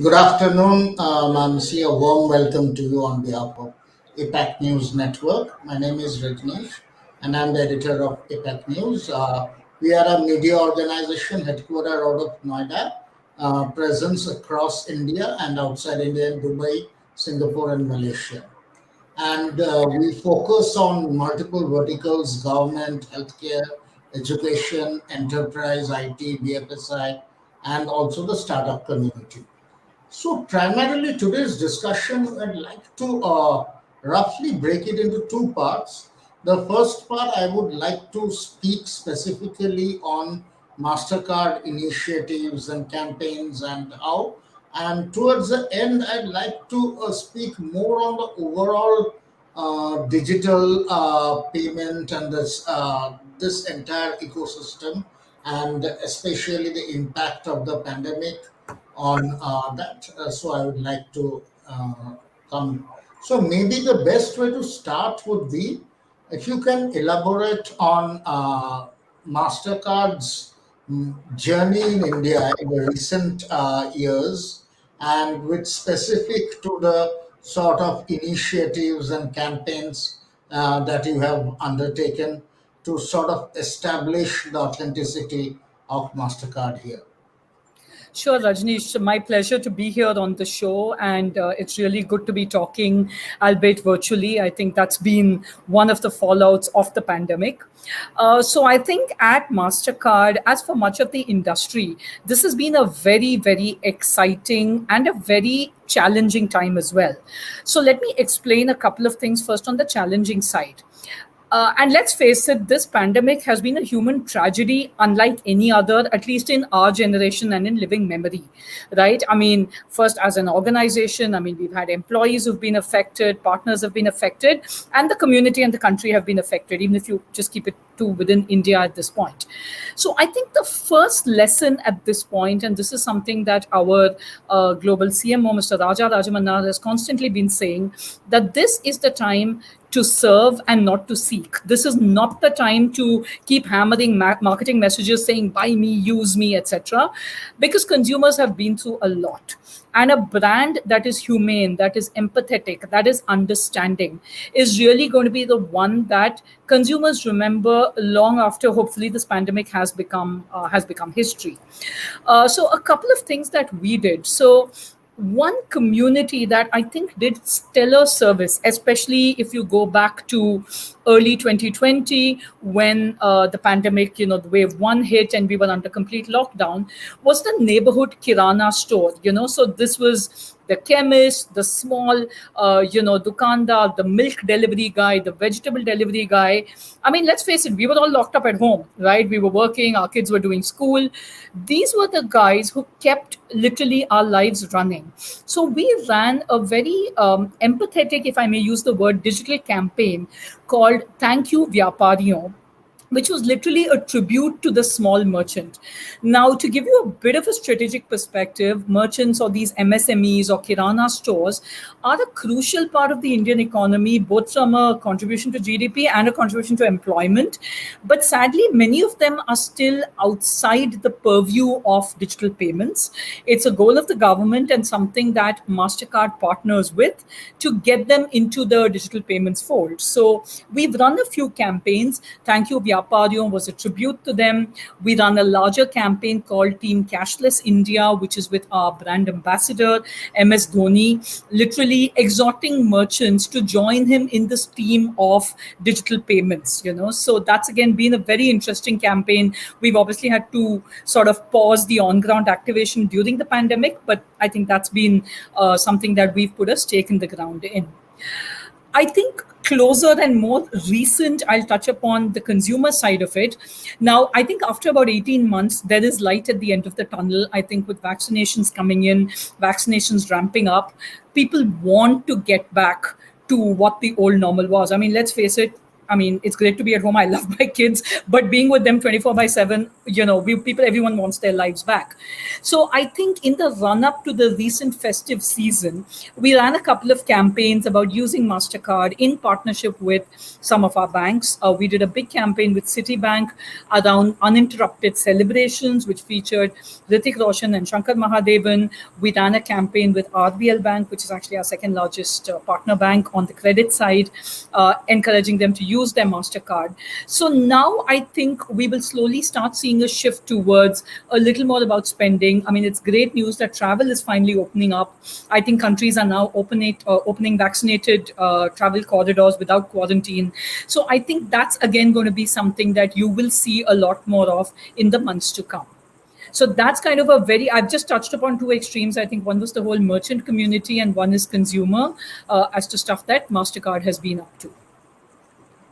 Good afternoon, Manasi. A warm welcome to you on behalf of APAC News Network. My name is Rajneesh, and I'm the editor of APAC News. We are a media organization headquartered out of Noida, presence across India and outside India in Dubai, Singapore, and Malaysia. And we focus on multiple verticals: government, healthcare, education, enterprise, IT, BFSI, and also the startup community. So, primarily today's discussion, I'd like to roughly break it into two parts. The first part, I would like to speak specifically on Mastercard initiatives and campaigns and how. And towards the end, I'd like to speak more on the overall digital payment and this entire ecosystem, and especially the impact of the pandemic on that. So I would like to come. So maybe the best way to start would be if you can elaborate on Mastercard's journey in India in the recent years, and with specific to the sort of initiatives and campaigns that you have undertaken to sort of establish the authenticity of Mastercard here. Sure, Rajneesh, my pleasure to be here on the show, and it's really good to be talking, albeit virtually. I think that's been one of the fallouts of the pandemic. So I think at Mastercard, as for much of the industry, this has been a very, very exciting and a very challenging time as well. So let me explain a couple of things first on the challenging side. And let's face it, this pandemic has been a human tragedy unlike any other, at least in our generation and in living memory, right? I mean, first, as an organization, I mean, we've had employees who've been affected, partners have been affected, and the community and the country have been affected, even if you just keep it to within India at this point. So I think the first lesson at this point, and this is something that our global CMO, Mr. Raja Rajamanna, has constantly been saying, that this is the time to serve and not to seek. This is not the time to keep hammering marketing messages saying, buy me, use me, etc. Because consumers have been through a lot. And a brand that is humane, that is empathetic, that is understanding is really going to be the one that consumers remember long after, hopefully, this pandemic has become history. So a couple of things that we did. So one community that I think did stellar service, especially if you go back to early 2020 when the pandemic, the wave one hit and we were under complete lockdown, was the neighborhood Kirana store. So this was the chemist, the small, dukandar, the milk delivery guy, the vegetable delivery guy. I mean, let's face it, we were all locked up at home, right? We were working, our kids were doing school. These were the guys who kept literally our lives running. So we ran a very empathetic, if I may use the word, digital campaign called Thank You Vyapariyon, which was literally a tribute to the small merchant. Now, to give you a bit of a strategic perspective, merchants or these MSMEs or Kirana stores are a crucial part of the Indian economy, both from a contribution to GDP and a contribution to employment. But sadly, many of them are still outside the purview of digital payments. It's a goal of the government and something that MasterCard partners with to get them into the digital payments fold. So we've run a few campaigns. Thank you, Vyapariyon was a tribute to them. We run a larger campaign called Team Cashless India, which is with our brand ambassador, MS Dhoni, literally exhorting merchants to join him in this team of digital payments, So that's again been a very interesting campaign. We've obviously had to sort of pause the on-ground activation during the pandemic, but I think that's been something that we've put a stake in the ground in. I think closer and more recent, I'll touch upon the consumer side of it. Now, I think after about 18 months, there is light at the end of the tunnel. I think with vaccinations coming in, vaccinations ramping up, people want to get back to what the old normal was. I mean, let's face it, I mean, it's great to be at home. I love my kids, but being with them 24/7, everyone wants their lives back. So I think in the run up to the recent festive season, we ran a couple of campaigns about using Mastercard in partnership with some of our banks. We did a big campaign with Citibank around uninterrupted celebrations, which featured Ritik Roshan and Shankar Mahadevan. We ran a campaign with RBL Bank, which is actually our second largest partner bank on the credit side, encouraging them to use their MasterCard. So now I think we will slowly start seeing a shift towards a little more about spending. I mean, it's great news that travel is finally opening up. I think countries are now opening vaccinated travel corridors without quarantine. So I think that's again going to be something that you will see a lot more of in the months to come. So that's kind of I've just touched upon two extremes. I think one was the whole merchant community and one is consumer, as to stuff that MasterCard has been up to.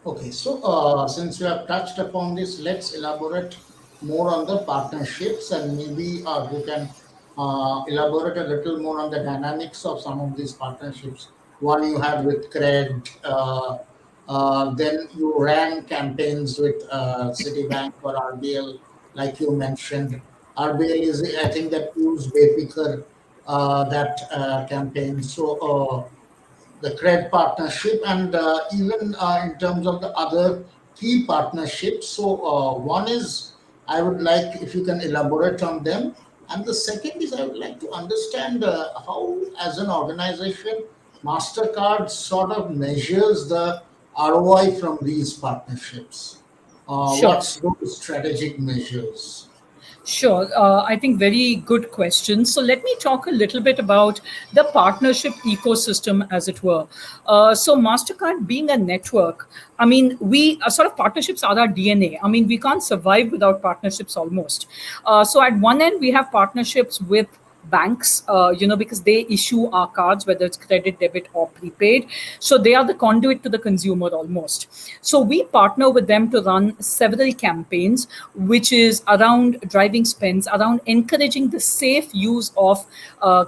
Okay, so since you have touched upon this, let's elaborate more on the partnerships, and maybe we can elaborate a little more on the dynamics of some of these partnerships. One you had with Cred, then you ran campaigns with Citibank or RBL, like you mentioned. RBL is, I think, that use Waypicker, that campaign. So the cred partnership, and even in terms of the other key partnerships. So one is, I would like if you can elaborate on them, and the second is I would like to understand how, as an organization, Mastercard sort of measures the ROI from these partnerships. Sure. What's those strategic measures? Sure. I think very good question. So let me talk a little bit about the partnership ecosystem, as it were. So MasterCard being a network, I mean, we sort of partnerships are our DNA. I mean, we can't survive without partnerships almost. So at one end, we have partnerships with banks, because they issue our cards, whether it's credit, debit, or prepaid. So they are the conduit to the consumer almost. So we partner with them to run several campaigns, which is around driving spends, around encouraging the safe use of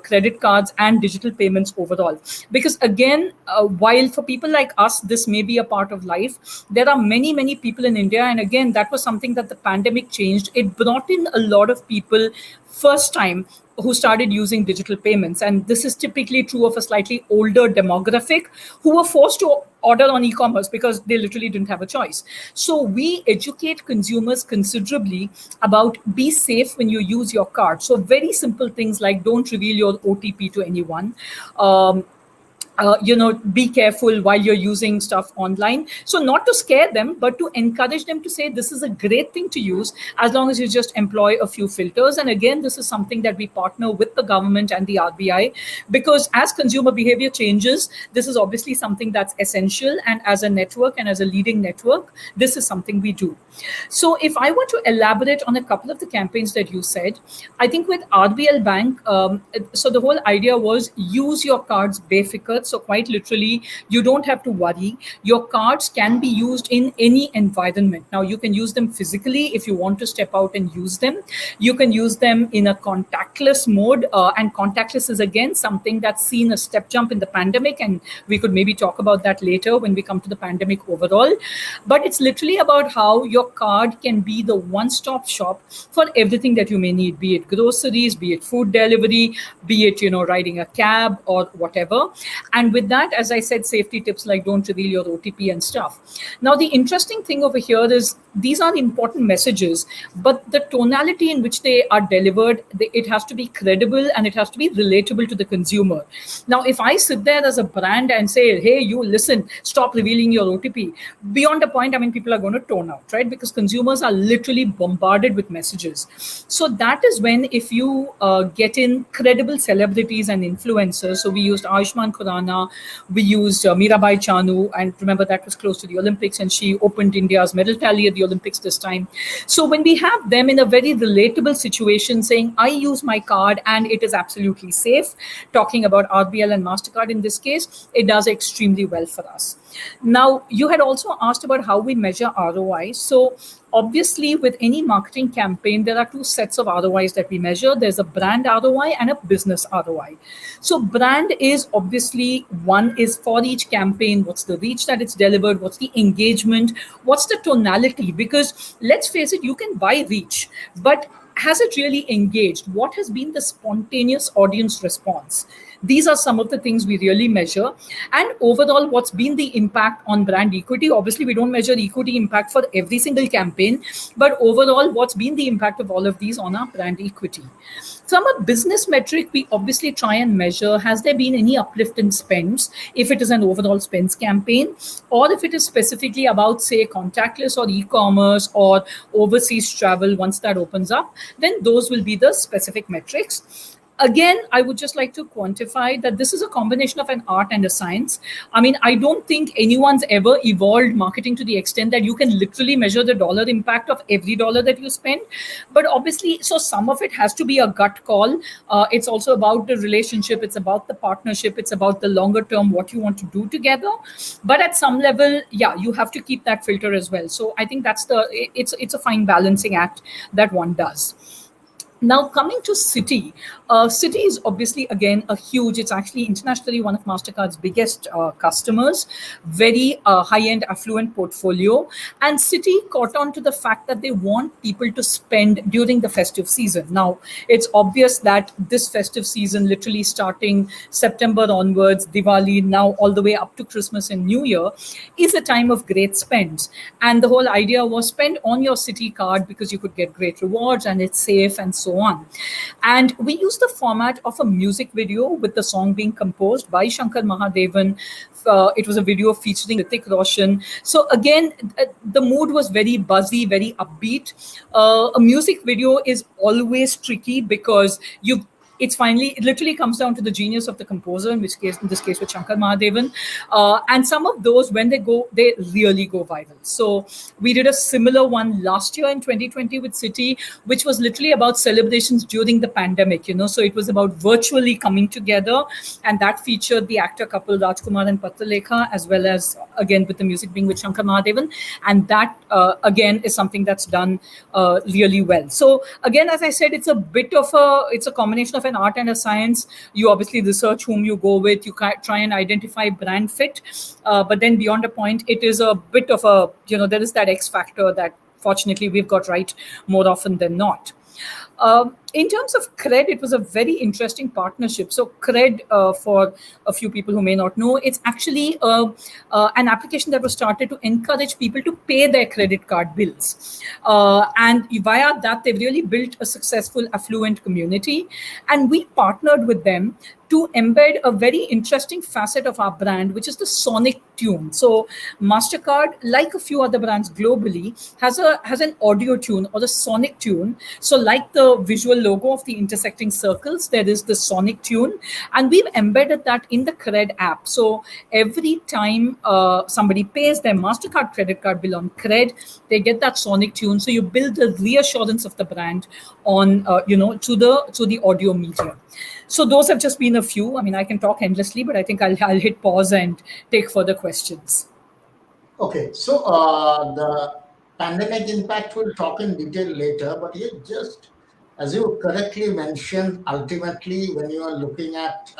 credit cards and digital payments overall. Because again, while for people like us, this may be a part of life, there are many, many people in India. And again, that was something that the pandemic changed. It brought in a lot of people first time who started using digital payments. And this is typically true of a slightly older demographic who were forced to order on e-commerce because they literally didn't have a choice. So we educate consumers considerably about be safe when you use your card. So very simple things like don't reveal your OTP to anyone. Be careful while you're using stuff online. So not to scare them, but to encourage them to say this is a great thing to use as long as you just employ a few filters. And again, this is something that we partner with the government and the RBI, because as consumer behavior changes, this is obviously something that's essential. And as a network and as a leading network, this is something we do. So if I were to elaborate on a couple of the campaigns that you said, I think with RBL Bank, so the whole idea was use your cards befikar. So quite literally, you don't have to worry. Your cards can be used in any environment. Now, you can use them physically if you want to step out and use them. You can use them in a contactless mode. And contactless is, again, something that's seen a step jump in the pandemic. And we could maybe talk about that later when we come to the pandemic overall. But it's literally about how your card can be the one-stop shop for everything that you may need, be it groceries, be it food delivery, be it, riding a cab or whatever. And with that, as I said, safety tips like don't reveal your OTP and stuff. Now, the interesting thing over here is these are important messages, but the tonality in which they are delivered, it has to be credible and it has to be relatable to the consumer. Now, if I sit there as a brand and say, hey, you listen, stop revealing your OTP, beyond a point, I mean, people are going to tone out, right? Because consumers are literally bombarded with messages. So that is when, if you get in credible celebrities and influencers, so we used Ayushmann Khurrana, we used Mirabai Chanu, and remember that was close to the Olympics, and she opened India's medal tally at the Olympics this time. So when we have them in a very relatable situation saying, I use my card and it is absolutely safe, talking about RBL and Mastercard in this case, it does extremely well for us. Now, you had also asked about how we measure ROI. So Obviously, with any marketing campaign, there are two sets of ROIs that we measure. There's a brand ROI and a business ROI. So brand is obviously one is for each campaign, what's the reach that it's delivered, what's the engagement, what's the tonality? Because let's face it, you can buy reach, but has it really engaged? What has been the spontaneous audience response? These are some of the things we really measure. And overall, what's been the impact on brand equity? Obviously, we don't measure equity impact for every single campaign, but overall, what's been the impact of all of these on our brand equity? From a business metric, we obviously try and measure, has there been any uplift in spends if it is an overall spends campaign, or if it is specifically about, say, contactless or e-commerce or overseas travel once that opens up, then those will be the specific metrics. Again, I would just like to quantify that this is a combination of an art and a science. I mean, I don't think anyone's ever evolved marketing to the extent that you can literally measure the dollar impact of every dollar that you spend. But obviously, so some of it has to be a gut call. It's also about the relationship, it's about the partnership, it's about the longer term, what you want to do together. But at some level, yeah, you have to keep that filter as well. So I think it's a fine balancing act that one does. Now, coming to Citi, Citi is obviously, again, it's actually internationally one of Mastercard's biggest customers, very high-end affluent portfolio. And Citi caught on to the fact that they want people to spend during the festive season. Now, it's obvious that this festive season, literally starting September onwards, Diwali, now all the way up to Christmas and New Year, is a time of great spends. And the whole idea was spend on your Citi card because you could get great rewards and it's safe and so on. And we used the format of a music video with the song being composed by Shankar Mahadevan. It was a video featuring Hrithik Roshan. So again, the mood was very buzzy, very upbeat. A music video is always tricky because it literally comes down to the genius of the composer, in this case with Shankar Mahadevan. And some of those, when they really go viral. So we did a similar one last year in 2020 with Citi, which was literally about celebrations during the pandemic, So it was about virtually coming together. And that featured the actor couple Rajkumar and Patralekha, as well as, again, with the music being with Shankar Mahadevan. And that, again, is something that's done really well. So again, as I said, it's a combination of an art and a science. You obviously research whom you go with. You try and identify brand fit. But then beyond a point, it is a bit of there is that X factor that fortunately we've got right more often than not. In terms of Cred, it was a very interesting partnership. So Cred, for a few people who may not know, it's actually an application that was started to encourage people to pay their credit card bills. And via that, they've really built a successful affluent community. And we partnered with them to embed a very interesting facet of our brand, which is the sonic tune. So Mastercard, like a few other brands globally, has an audio tune or a sonic tune. So like the visual logo of the intersecting circles, there is the sonic tune, and we've embedded that in the Cred app. So every time somebody pays their Mastercard credit card bill on Cred, they get that sonic tune. So you build the reassurance of the brand on to the audio medium. So those have just been a few. I mean, I can talk endlessly, but I think I'll hit pause and take further questions. Okay, so the pandemic impact we'll talk in detail later, but here just as you correctly mentioned, ultimately when you are looking at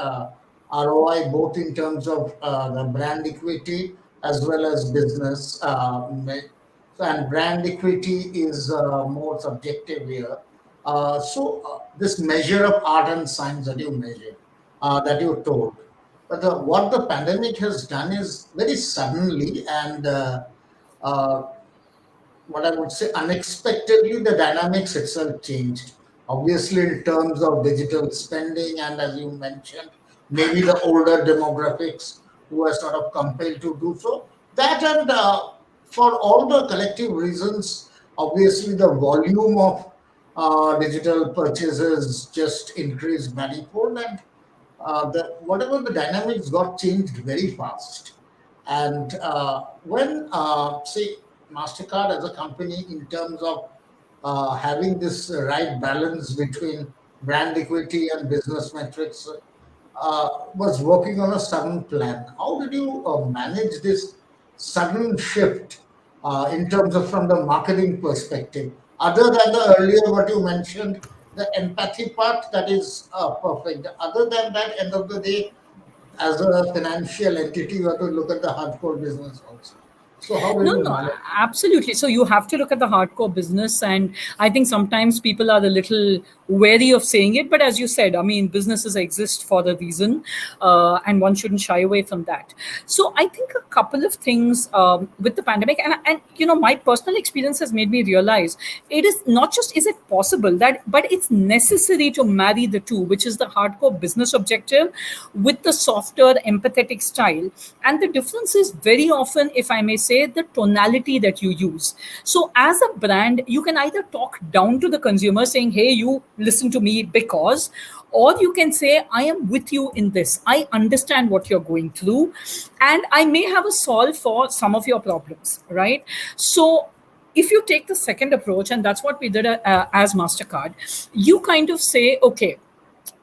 ROI, both in terms of the brand equity as well as business, and brand equity is more subjective here. This measure of art and science that you measured, that you told, but what the pandemic has done is very suddenly and uh, what I would say unexpectedly, the dynamics itself changed. Obviously, in terms of digital spending, and as you mentioned, maybe the older demographics who are sort of compelled to do so. That and for all the collective reasons, obviously the volume of digital purchases just increased manifold, and whatever the dynamics got changed very fast. And when, say, Mastercard as a company, in terms of having this right balance between brand equity and business metrics, was working on a sudden plan. How did you manage this sudden shift in terms of from the marketing perspective. Other than the earlier what you mentioned, the empathy part, that is perfect. Other than that, end of the day, as a financial entity, you have to look at the hardcore business also. So how No, did you no, balance? absolutely. So you have to look at the hardcore business, and I think sometimes people are a little wary of saying it. But as you said, I mean, businesses exist for a reason, and one shouldn't shy away from that. So I think a couple of things with the pandemic, and my personal experience has made me realize it is not just is it possible that, but it's necessary to marry the two, which is the hardcore business objective with the softer, empathetic style. And the difference is very often, if I may say, the tonality that you use. So as a brand, you can either talk down to the consumer saying, hey, you listen to me because, or you can say, I am with you in this. I understand what you're going through, and I may have a solve for some of your problems, right? So if you take the second approach, and that's what we did as Mastercard, you kind of say, okay,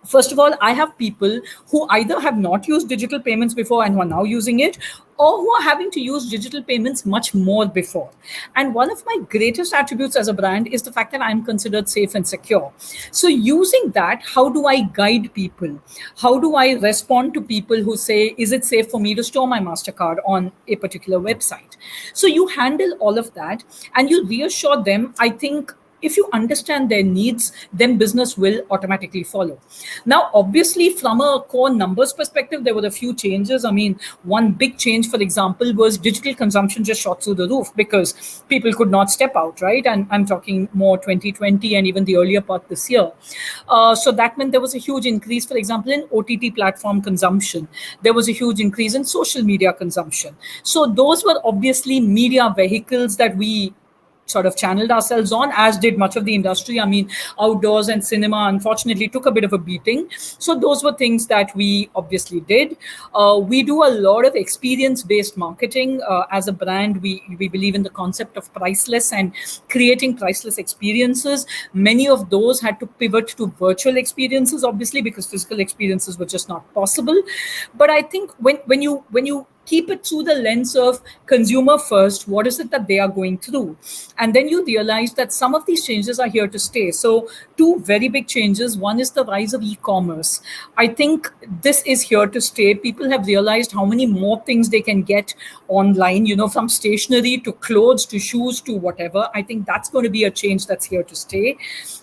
first of all, I have people who either have not used digital payments before and who are now using it, or who are having to use digital payments much more before. And one of my greatest attributes as a brand is the fact that I'm considered safe and secure. So using that, how do I guide people? How do I respond to people who say, is it safe for me to store my Mastercard on a particular website? So you handle all of that and you reassure them. I think if you understand their needs, then business will automatically follow. Now, obviously, from a core numbers perspective, there were a few changes. I mean, one big change, for example, was digital consumption just shot through the roof because people could not step out, right? And I'm talking more 2020 and even the earlier part this year. So that meant there was a huge increase, for example, in OTT platform consumption. There was a huge increase in social media consumption. So those were obviously media vehicles that we sort of channeled ourselves on, as did much of the industry. I mean, outdoors and cinema, unfortunately, took a bit of a beating. So those were things that we obviously did. We do a lot of experience-based marketing. As a brand, we believe in the concept of priceless and creating priceless experiences. Many of those had to pivot to virtual experiences, obviously, because physical experiences were just not possible. But I think when you keep it through the lens of consumer first, what is it that they are going through, and then you realize that some of these changes are here to stay. So two very big changes. One is the rise of e-commerce. I think this is here to stay. People have realized how many more things they can get online, from stationery to clothes to shoes to whatever. I think that's going to be a change that's here to stay.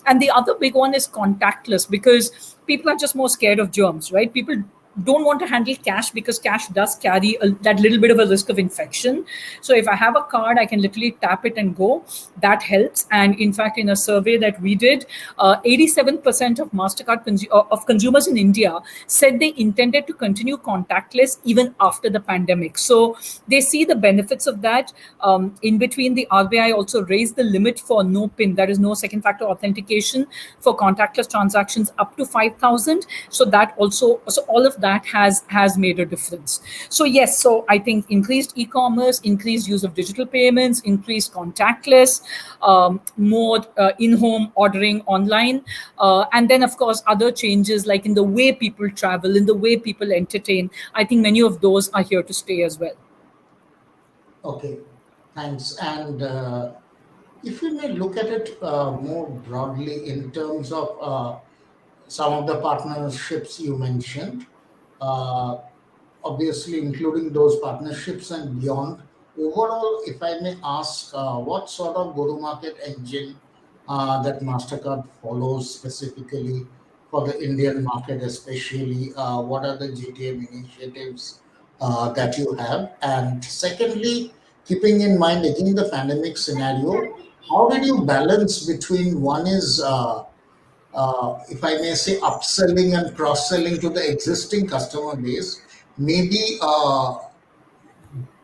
And the other big one is contactless, because people are just more scared of germs, right? People don't want to handle cash because cash does carry that little bit of a risk of infection. So if I have a card, I can literally tap it and go. That helps. And in fact, in a survey that we did, 87% of of consumers in India said they intended to continue contactless even after the pandemic. So they see the benefits of that. In between, the RBI also raised the limit for no PIN, that is no second factor authentication, for contactless transactions up to 5,000. So that also, so all of that has made a difference. So yes, so I think increased e-commerce, increased use of digital payments, increased contactless, more in-home ordering online, and then of course other changes like in the way people travel, in the way people entertain. I think many of those are here to stay as well. Okay, thanks. And if we may look at it more broadly in terms of some of the partnerships you mentioned, uh, obviously including those partnerships and beyond. Overall, if I may ask, what sort of go-to-market engine that Mastercard follows specifically for the Indian market, especially what are the GTM initiatives that you have? And secondly, keeping in mind again the pandemic scenario, how did you balance between one is if I may say, upselling and cross selling to the existing customer base, maybe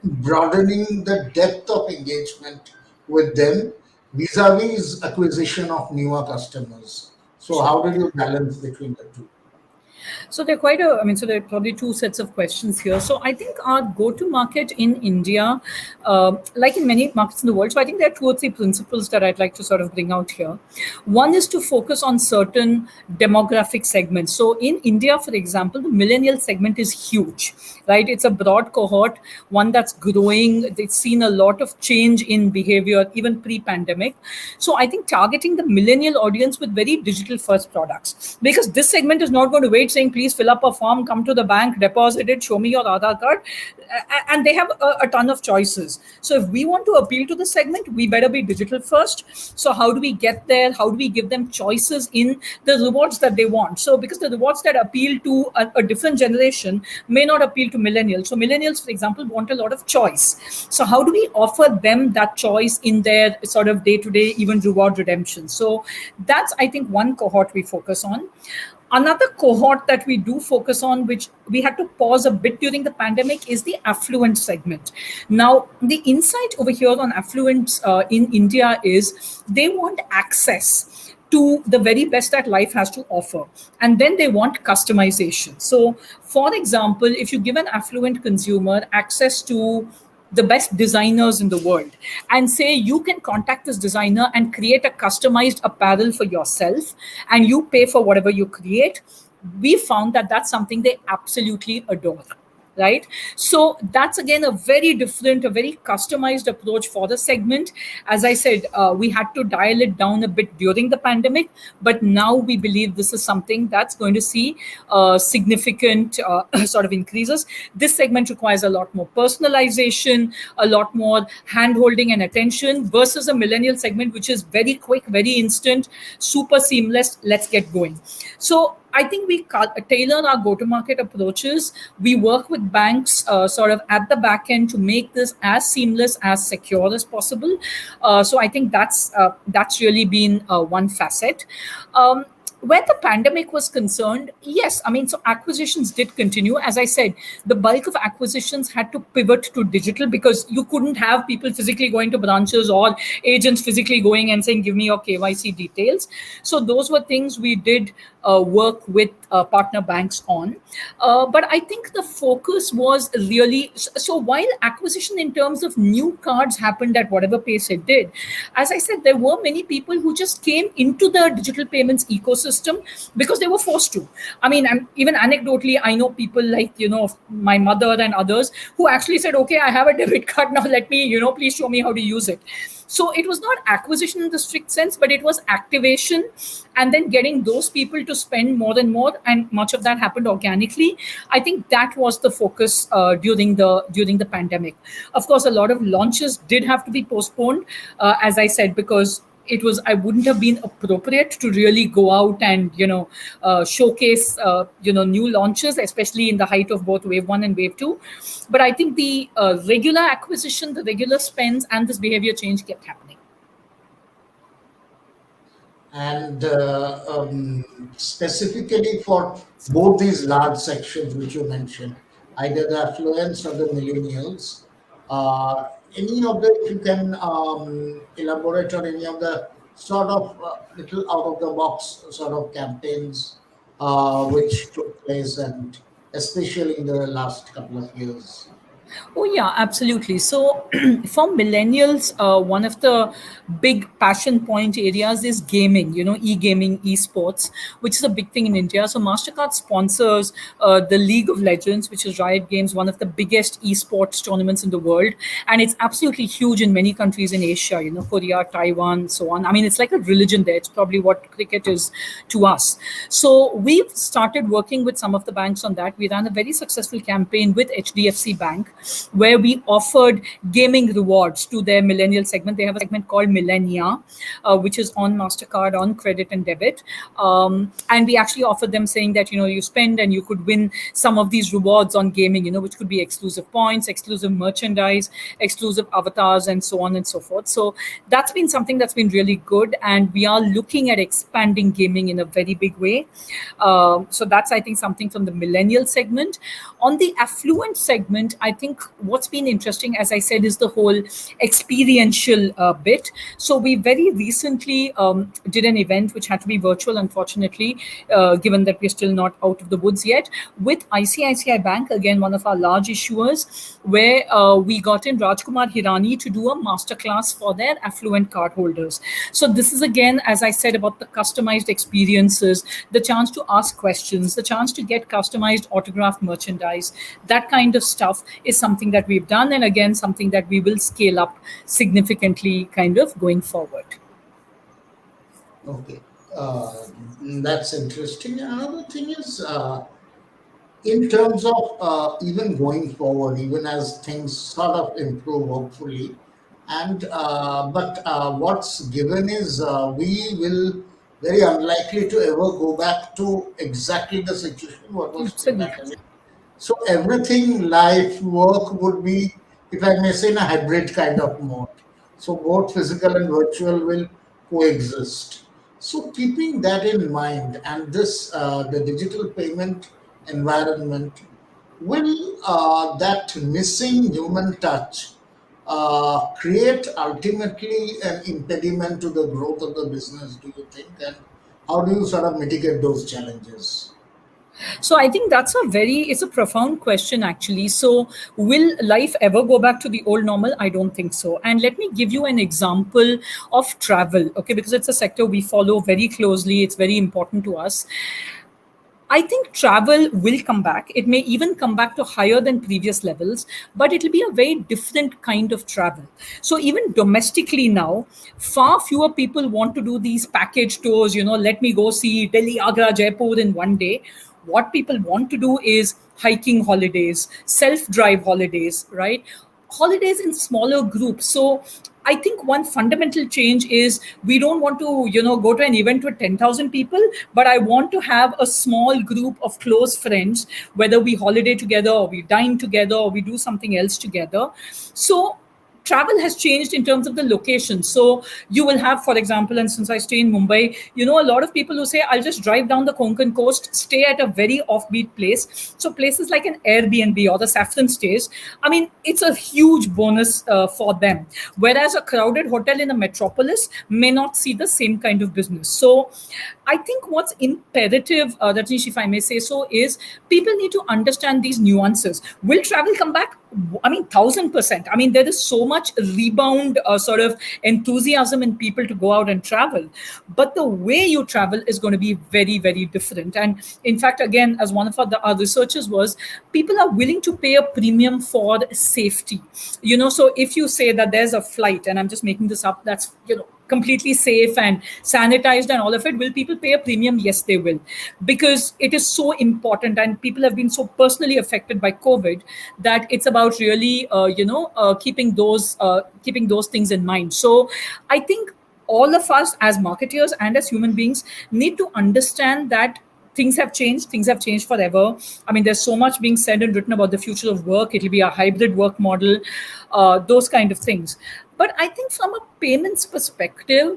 broadening the depth of engagement with them vis a vis acquisition of newer customers. So, Sure. how did you balance between the two? So there are quite a, I mean, so there are probably two sets of questions here. So I think our go-to market in India, like in many markets in the world, so I think there are two or three principles that I'd like to sort of bring out here. One is to focus on certain demographic segments. So in India, for example, the millennial segment is huge, right? It's a broad cohort, one that's growing. It's seen a lot of change in behavior, even pre-pandemic. So I think targeting the millennial audience with very digital first products, because this segment is not going to wait saying, please fill up a form, come to the bank, deposit it, show me your Aadhaar card. And they have a ton of choices. So if we want to appeal to the segment, we better be digital first. So how do we get there? How do we give them choices in the rewards that they want? So because the rewards that appeal to a different generation may not appeal to millennials. So millennials, for example, want a lot of choice. So how do we offer them that choice in their sort of day-to-day, even reward redemption? So that's, I think, one cohort we focus on. Another cohort that we do focus on, which we had to pause a bit during the pandemic, is the affluent segment. Now, the insight over here on affluence in India is they want access to the very best that life has to offer. And then they want customization. So, for example, if you give an affluent consumer access to the best designers in the world and say you can contact this designer and create a customized apparel for yourself and you pay for whatever you create, we found that that's something they absolutely adore, right? So that's again a very different, a very customized approach for the segment. As I said, we had to dial it down a bit during the pandemic, but now we believe this is something that's going to see significant sort of increases. This segment requires a lot more personalization, a lot more hand holding and attention, versus a millennial segment, which is very quick, very instant, super seamless. Let's get going. So I think we tailor our go-to-market approaches. We work with banks sort of at the back end to make this as seamless, as secure as possible. So I think that's really been one facet. Where the pandemic was concerned, yes, I mean, so acquisitions did continue. As I said, the bulk of acquisitions had to pivot to digital because you couldn't have people physically going to branches or agents physically going and saying, give me your KYC details. So those were things we did work with partner banks on. But I think the focus was really, so while acquisition in terms of new cards happened at whatever pace it did, as I said, there were many people who just came into the digital payments ecosystem because they were forced to. I mean, even anecdotally, I know people like, my mother and others who actually said, okay, I have a debit card now, let me, please show me how to use it. So it was not acquisition in the strict sense, but it was activation and then getting those people to spend more and more. And much of that happened organically. I think that was the focus during the pandemic. Of course, a lot of launches did have to be postponed, as I said, because I wouldn't have been appropriate to really go out and showcase new launches, especially in the height of both wave 1 and wave 2. But I think the regular acquisition, the regular spends, and this behavior change kept happening. And specifically for both these large sections which you mentioned, either the affluents or the millennials, any of the, if you can elaborate on any of the sort of little out of the box sort of campaigns which took place, and especially in the last couple of years. Oh, yeah, absolutely. So, for millennials, one of the big passion point areas is gaming, e-gaming, esports, which is a big thing in India. So, Mastercard sponsors the League of Legends, which is Riot Games, one of the biggest esports tournaments in the world. And it's absolutely huge in many countries in Asia, Korea, Taiwan, so on. I mean, it's like a religion there. It's probably what cricket is to us. So, we've started working with some of the banks on that. We ran a very successful campaign with HDFC Bank, where we offered gaming rewards to their millennial segment. They have a segment called Millennia, which is on Mastercard, on credit and debit. And we actually offered them saying that, you spend and you could win some of these rewards on gaming, which could be exclusive points, exclusive merchandise, exclusive avatars, and so on and so forth. So that's been something that's been really good. And we are looking at expanding gaming in a very big way. So that's, I think, something from the millennial segment. On the affluent segment, I think think what's been interesting, as I said, is the whole experiential bit. So we very recently did an event which had to be virtual, unfortunately, given that we're still not out of the woods yet, with ICICI Bank, again, one of our large issuers, where we got in Rajkumar Hirani to do a masterclass for their affluent cardholders. So this is, again, as I said, about the customized experiences, the chance to ask questions, the chance to get customized autographed merchandise. That kind of stuff is something that we've done, and again, something that we will scale up significantly kind of going forward. Okay, that's interesting. Another thing is, in terms of even going forward, even as things sort of improve, hopefully, and but what's given is we will very unlikely to ever go back to exactly the situation what was Absolutely. pre-pandemic. So everything, life, work would be, if I may say, in a hybrid kind of mode. So both physical and virtual will coexist. So keeping that in mind, and this the digital payment environment, will that missing human touch create ultimately an impediment to the growth of the business? Do you think, and how do you sort of mitigate those challenges? So I think it's a profound question, actually. So will life ever go back to the old normal? I don't think so. And let me give you an example of travel, okay, because it's a sector we follow very closely. It's very important to us. I think travel will come back. It may even come back to higher than previous levels, but it'll be a very different kind of travel. So even domestically now, far fewer people want to do these package tours, let me go see Delhi, Agra, Jaipur in one day. What people want to do is hiking holidays, self-drive holidays, right? Holidays in smaller groups. So I think one fundamental change is we don't want to, go to an event with 10,000 people, but I want to have a small group of close friends, whether we holiday together or we dine together or we do something else together. So travel has changed in terms of the location. So you will have, for example, and since I stay in Mumbai, a lot of people who say, I'll just drive down the Konkan coast, stay at a very offbeat place. So places like an Airbnb or the Saffron stays, I mean, it's a huge bonus for them. Whereas a crowded hotel in a metropolis may not see the same kind of business. So I think what's imperative, Rajneesh, if I may say so, is people need to understand these nuances. Will travel come back? I mean, 1,000%. I mean, there is so much rebound sort of enthusiasm in people to go out and travel. But the way you travel is going to be very, very different. And in fact, again, as one of our researchers was, people are willing to pay a premium for safety. So if you say that there's a flight, and I'm just making this up, that's, completely safe and sanitized and all of it, will people pay a premium? Yes, they will, because it is so important, and people have been so personally affected by COVID that it's about really keeping those things in mind. So I think all of us as marketeers and as human beings need to understand that things have changed forever. I mean, there's so much being said and written about the future of work. It'll be a hybrid work model, those kind of things. But I think from a payments perspective,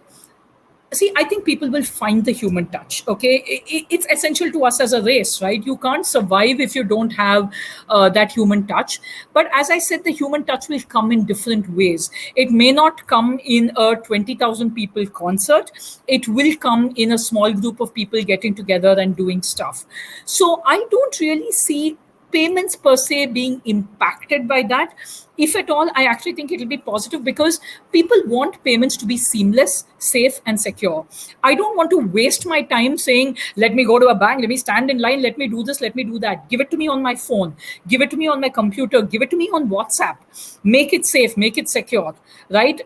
see, I think people will find the human touch. Okay, it's essential to us as a race, right? You can't survive if you don't have that human touch. But as I said, the human touch will come in different ways. It may not come in a 20,000 people concert. It will come in a small group of people getting together and doing stuff. So I don't really see payments per se being impacted by that. If at all, I actually think it'll be positive, because people want payments to be seamless, safe, and secure. I don't want to waste my time saying, let me go to a bank, let me stand in line, let me do this, let me do that. Give it to me on my phone, give it to me on my computer, give it to me on WhatsApp. Make it safe, make it secure, right?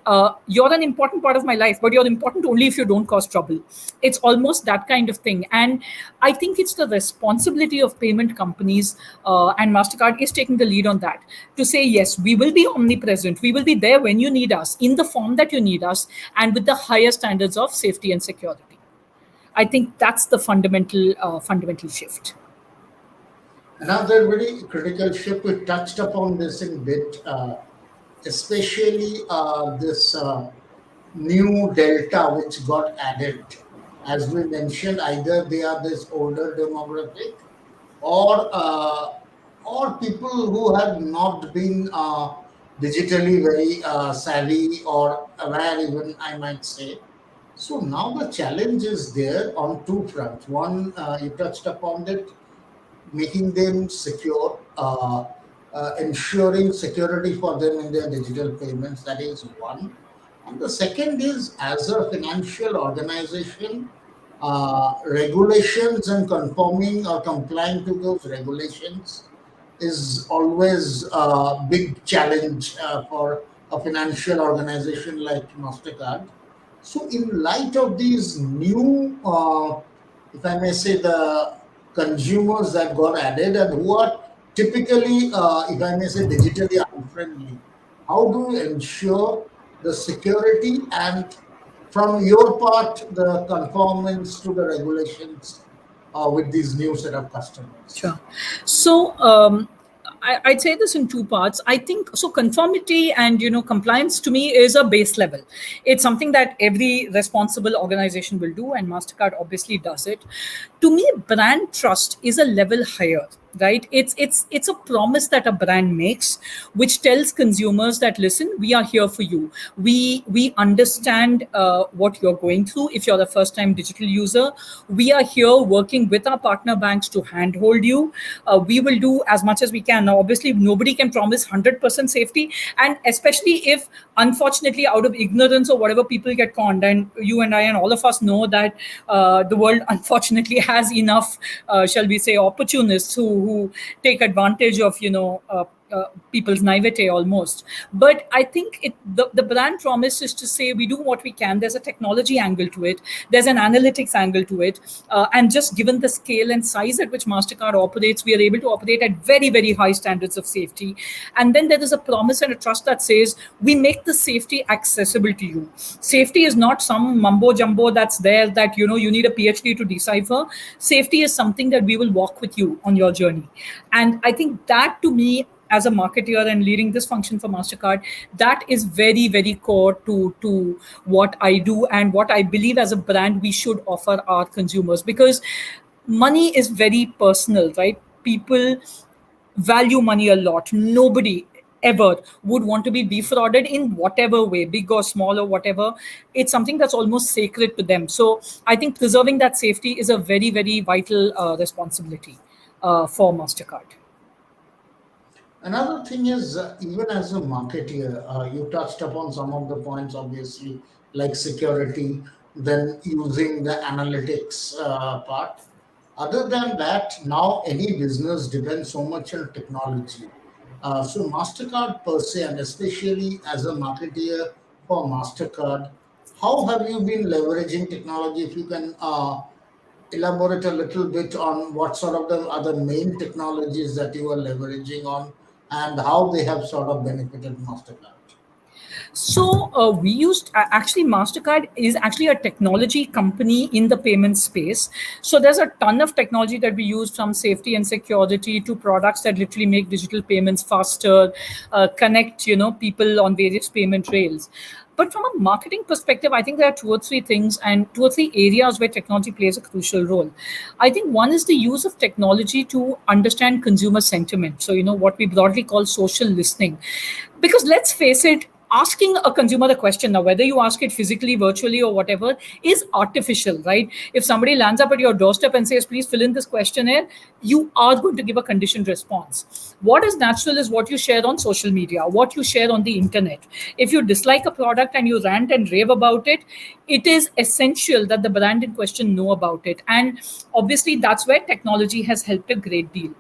You're an important part of my life, but you're important only if you don't cause trouble. It's almost that kind of thing. And I think it's the responsibility of payment companies, and Mastercard is taking the lead on that, to say, yes, we will be omnipresent. We will be there when you need us, in the form that you need us, and with the higher standards of safety and security. I think that's the fundamental shift. Another very critical shift, we touched upon this in bit, especially this new delta which got added. As we mentioned, either they are this older demographic, or or people who have not been digitally very savvy or aware, even I might say. So now the challenge is there on two fronts. One, you touched upon it, making them secure, ensuring security for them in their digital payments. That is one. And the second is, as a financial organization, regulations and conforming or complying to those regulations is always a big challenge for a financial organization like Mastercard. So, in light of these new, if I may say, the consumers that got added and who are typically, if I may say, digitally unfriendly, how do you ensure the security and, from your part, the conformance to the regulations with these new set of customers? Sure. So I'd say this in two parts. I think so. Conformity and compliance to me is a base level. It's something that every responsible organization will do, and Mastercard obviously does it. To me, brand trust is a level higher. Right, it's a promise that a brand makes, which tells consumers that, listen, we are here for you. We understand what you're going through. If you're a first time digital user, we are here working with our partner banks to handhold you. We will do as much as we can. Now obviously nobody can promise 100% safety, and especially if unfortunately out of ignorance or whatever people get conned, and you and I and all of us know that the world unfortunately has enough shall we say opportunists who take advantage of people's naivete almost. But I think the brand promise is to say we do what we can. There's a technology angle to it, there's an analytics angle to it, and just given the scale and size at which Mastercard operates, we are able to operate at very very high standards of safety. And then there is a promise and a trust that says we make the safety accessible to you. Safety is not some mumbo jumbo that's there that you need a PhD to decipher. Safety is something that we will walk with you on your journey. And I think that, to me, as a marketer and leading this function for Mastercard, that is very very core to what I do and what I believe as a brand we should offer our consumers. Because money is very personal, right? People value money a lot. Nobody ever would want to be defrauded in whatever way, big or small or whatever. It's something that's almost sacred to them. So I think preserving that safety is a very very vital responsibility for Mastercard. Another thing is, even as a marketeer, you touched upon some of the points, obviously, like security, then using the analytics part. Other than that, now any business depends so much on technology. So, MasterCard per se, and especially as a marketeer for MasterCard, how have you been leveraging technology? If you can elaborate a little bit on what sort of the other main technologies that you are leveraging on and how they have sort of benefited Mastercard. So we used actually Mastercard is actually a technology company in the payment space. So there's a ton of technology that we use, from safety and security to products that literally make digital payments faster, connect people on various payment rails. But from a marketing perspective, I think there are two or three things and two or three areas where technology plays a crucial role. I think one is the use of technology to understand consumer sentiment. So, what we broadly call social listening. Because let's face it, asking a consumer a question, now whether you ask it physically, virtually, or whatever, is artificial, right? If somebody lands up at your doorstep and says, please fill in this questionnaire, you are going to give a conditioned response. What is natural is what you share on social media, what you share on the internet. If you dislike a product and you rant and rave about it, it is essential that the brand in question know about it. And obviously that's where technology has helped a great deal.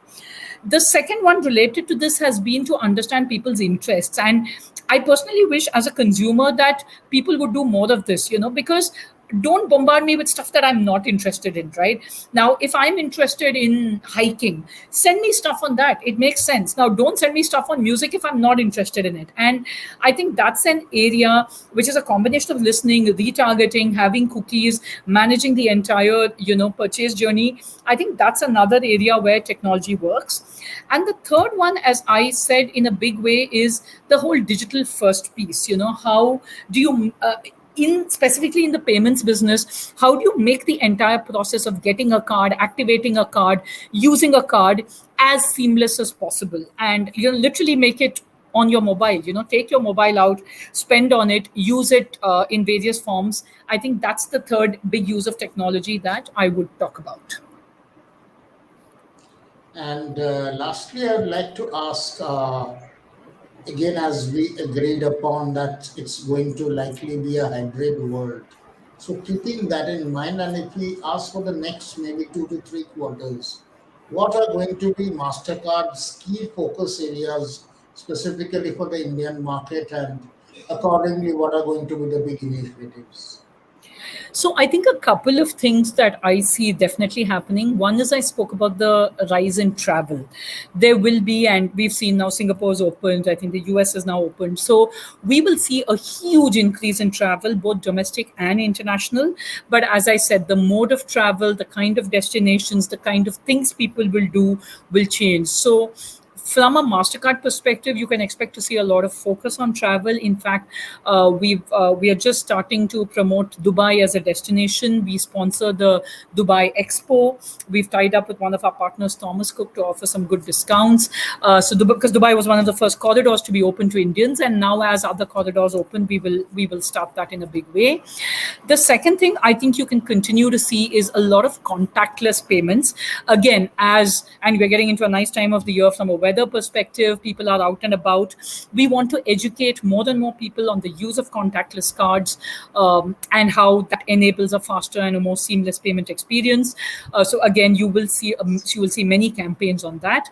The second one related to this has been to understand people's interests. And I personally wish as a consumer that people would do more of this, because don't bombard me with stuff that I'm not interested in, right? Now, if I'm interested in hiking, send me stuff on that. It makes sense. Now, don't send me stuff on music if I'm not interested in it. And I think that's an area which is a combination of listening, retargeting, having cookies, managing the entire, purchase journey. I think that's another area where technology works. And the third one, as I said in a big way, is the whole digital first piece. How do you in specifically in the payments business, how do you make the entire process of getting a card, activating a card, using a card as seamless as possible, and literally make it on your mobile, take your mobile out, spend on it, use it in various forms. I think that's the third big use of technology that I would talk about. And lastly, I would like to ask, again, as we agreed upon that it's going to likely be a hybrid world. So, keeping that in mind, and if we ask for the next maybe 2 to 3 quarters, what are going to be Mastercard's key focus areas specifically for the Indian market, and accordingly, what are going to be the big initiatives? So I think a couple of things that I see definitely happening. One is I spoke about the rise in travel. There will be, and we've seen now Singapore's opened. I think the US is now opened. So we will see a huge increase in travel, both domestic and international. But as I said, the mode of travel, the kind of destinations, the kind of things people will do will change. So from a Mastercard perspective, you can expect to see a lot of focus on travel. In fact, we are just starting to promote Dubai as a destination. We sponsor the Dubai Expo. We've tied up with one of our partners, Thomas Cook, to offer some good discounts. Because Dubai was one of the first corridors to be open to Indians, and now as other corridors open, we will start that in a big way. The second thing I think you can continue to see is a lot of contactless payments. Again, and we're getting into a nice time of the year from a weather perspective, people are out and about. We want to educate more and more people on the use of contactless cards, and how that enables a faster and a more seamless payment experience. So again, you will see many campaigns on that.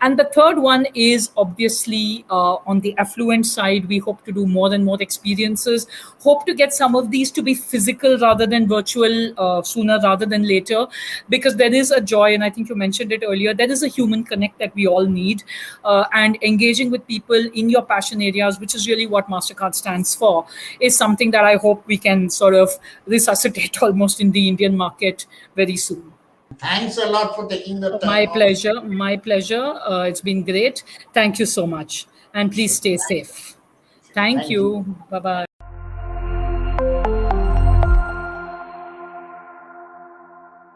And the third one is obviously on the affluent side. We hope to do more and more experiences. Hope to get some of these to be physical rather than virtual, sooner rather than later, because there is a joy, and I think you mentioned it earlier. There is a human connect that we all need, and engaging with people in your passion areas, which is really what Mastercard stands for, is something that I hope we can sort of resuscitate almost in the Indian market very soon. Thanks a lot for taking the My time out. pleasure. My pleasure. It's been great. Thank you so much. And please Sure. stay safe. Thank Thank you. you. Bye bye.